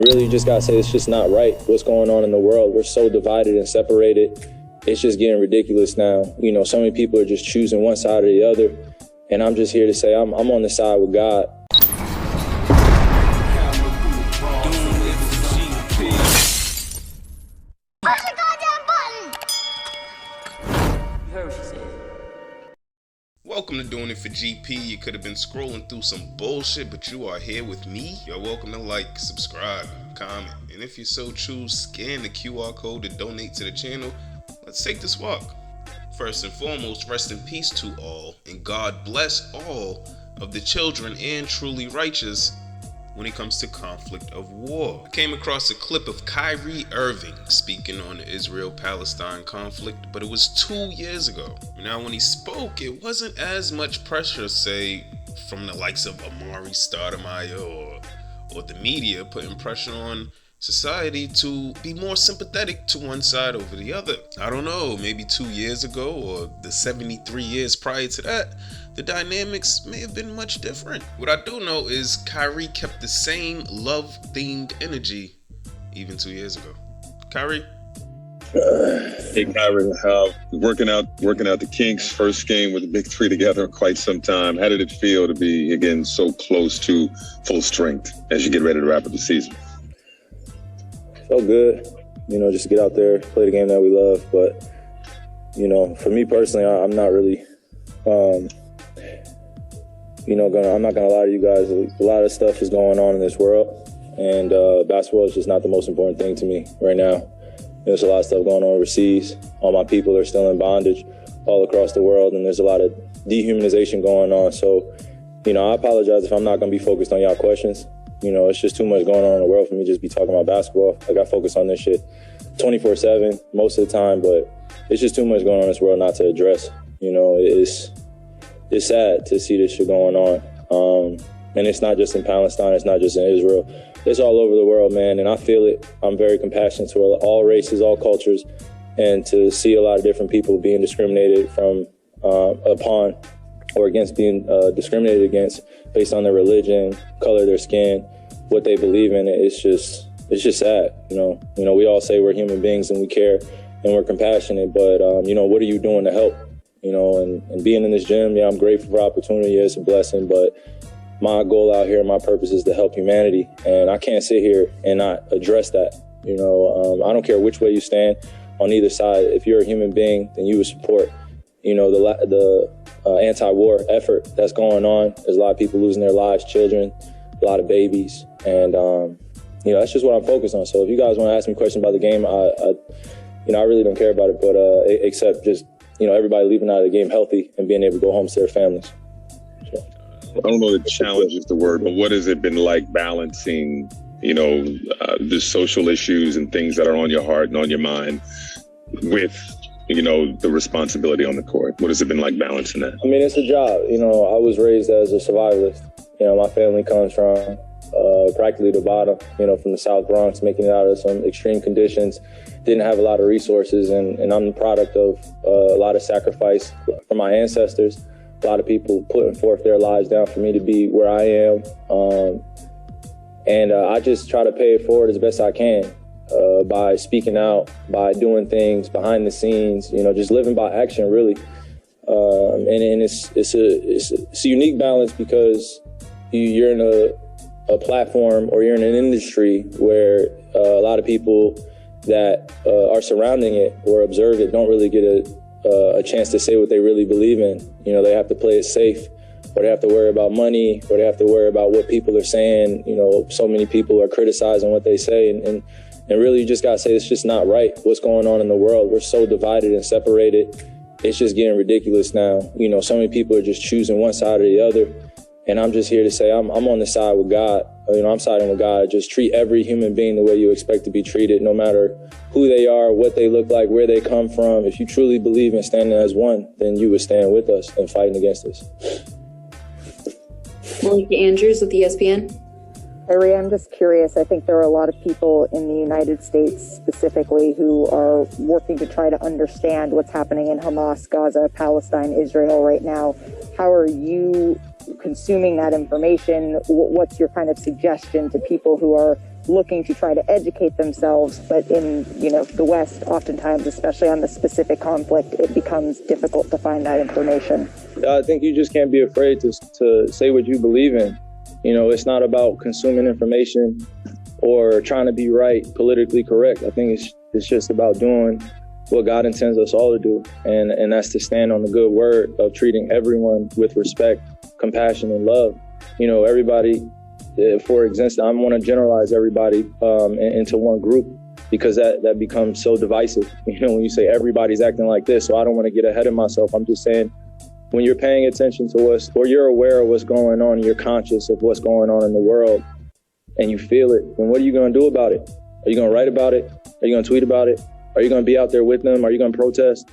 Really, you just gotta say it's just not right what's going on in the world. We're so divided and separated. It's just getting ridiculous now. You know, so many people are just choosing one side or the other. And I'm just here to say I'm on the side with God. Welcome to Doing It for GP. You could have been scrolling through some bullshit, but you are here with me. You're welcome to like, subscribe, comment, and if you so choose, scan the QR code to donate to the channel. Let's take this walk. First and foremost, rest in peace to all, and God bless all of the children and truly righteous when it comes to conflict of war. I came across a clip of Kyrie Irving speaking on the Israel-Palestine conflict, but it was 2 years ago. Now, when he spoke, it wasn't as much pressure, say, from the likes of Amari Stoudemire or the media putting pressure on society to be more sympathetic to one side over the other. I don't know, maybe 2 years ago or the 73 years prior to that, the dynamics may have been much different. What I do know is Kyrie kept the same love-themed energy even 2 years ago. Kyrie? Hey, Kyrie, working out the kinks, first game with the big three together in quite some time. How did it feel to be, again, so close to full strength as you get ready to wrap up the season? Felt good, just to get out there, play the game that we love. But, for me personally, I'm not really, I'm not going to lie to you guys. A lot of stuff is going on in this world, and basketball is just not the most important thing to me right now. There's a lot of stuff going on overseas. All my people are still in bondage all across the world, and there's a lot of dehumanization going on. So, I apologize if I'm not going to be focused on y'all questions. It's just too much going on in the world for me to just be talking about basketball. Like, I focus on this shit 24/7 most of the time, but it's just too much going on in this world not to address. It's sad to see this shit going on. And it's not just in Palestine, it's not just in Israel. It's all over the world, man, and I feel it. I'm very compassionate to all races, all cultures, and to see a lot of different people being discriminated upon or against, being discriminated against based on their religion, color of their skin, what they believe in. It's just sad. We all say we're human beings and we care and we're compassionate, but what are you doing to help? And being in this gym, I'm grateful for opportunity. It's a blessing, but my goal out here, my purpose is to help humanity, and I can't sit here and not address that. I don't care which way you stand on either side. If you're a human being, then you would support, the anti-war effort that's going on. There's a lot of people losing their lives, children, a lot of babies, and that's just what I'm focused on. So if you guys want to ask me questions about the game, I really don't care about it, but except just everybody leaving out of the game healthy and being able to go home to their families. So. I don't know that challenge is the word, but what has it been like balancing, the social issues and things that are on your heart and on your mind with, the responsibility on the court? What has it been like balancing that? I mean, it's a job. I was raised as a survivalist. My family comes from practically the bottom, from the South Bronx, making it out of some extreme conditions. Didn't have a lot of resources, and I'm the product of a lot of sacrifice from my ancestors. A lot of people putting forth their lives down for me to be where I am. And I just try to pay it forward as best I can by speaking out, by doing things behind the scenes, just living by action, really. And it's a unique balance because you're in a platform or you're in an industry where a lot of people that are surrounding it or observe it don't really get a chance to say what they really believe in. They have to play it safe, or they have to worry about money, or they have to worry about what people are saying. So many people are criticizing what they say, and really you just gotta say it's just not right what's going on in the world. We're so divided and separated. It's just getting ridiculous now. So many people are just choosing one side or the other, and I'm just here to say I'm on the side with God. I'm siding with God. Just treat every human being the way you expect to be treated, no matter who they are, what they look like, where they come from. If you truly believe in standing as one, then you would stand with us and fighting against us. Monica Andrews with ESPN. Kyrie, I'm just curious. I think there are a lot of people in the United States specifically who are working to try to understand what's happening in Hamas, Gaza, Palestine, Israel right now. How are you consuming that information? What's your kind of suggestion to people who are looking to try to educate themselves. But in, the West, oftentimes, especially on the specific conflict, it becomes difficult to find that information. I think you just can't be afraid to say what you believe in. It's not about consuming information or trying to be right, politically correct. I think it's just about doing what God intends us all to do. And that's to stand on the good word of treating everyone with respect, compassion, and love. Everybody, for instance, I want to generalize everybody into one group, because that becomes so divisive. When you say everybody's acting like this, so I don't want to get ahead of myself. I'm just saying, when you're paying attention to what's, or you're aware of what's going on, and you're conscious of what's going on in the world, and you feel it, then what are you going to do about it? Are you going to write about it? Are you going to tweet about it? Are you going to be out there with them? Are you going to protest?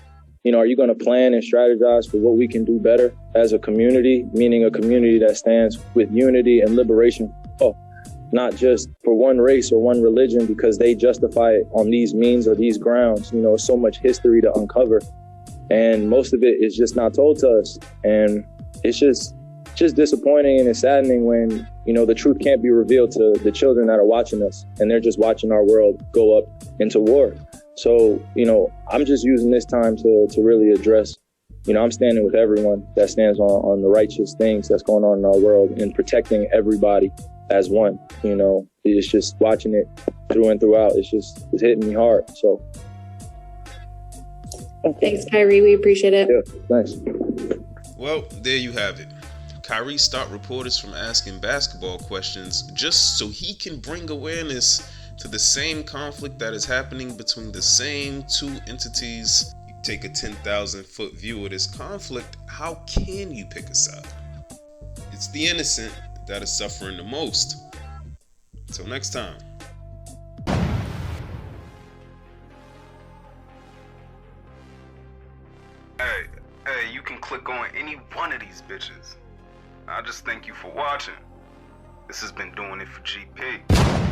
Are you going to plan and strategize for what we can do better as a community, meaning a community that stands with unity and liberation? Not just for one race or one religion because they justify it on these means or these grounds. So much history to uncover. And most of it is just not told to us. And it's just disappointing and it's saddening when, the truth can't be revealed to the children that are watching us, and they're just watching our world go up into war. So, I'm just using this time to really address, I'm standing with everyone that stands on the righteous things that's going on in our world and protecting everybody as one. It's just watching it through and throughout. It's hitting me hard. So. Thanks, Kyrie. We appreciate it. Yeah, thanks. Well, there you have it. Kyrie stopped reporters from asking basketball questions just so he can bring awareness to the same conflict that is happening between the same two entities. You take a 10,000-foot view of this conflict, how can you pick a side? It's the innocent that is suffering the most. Until next time. Hey, you can click on any one of these bitches. I just thank you for watching. This has been Doing It for GP.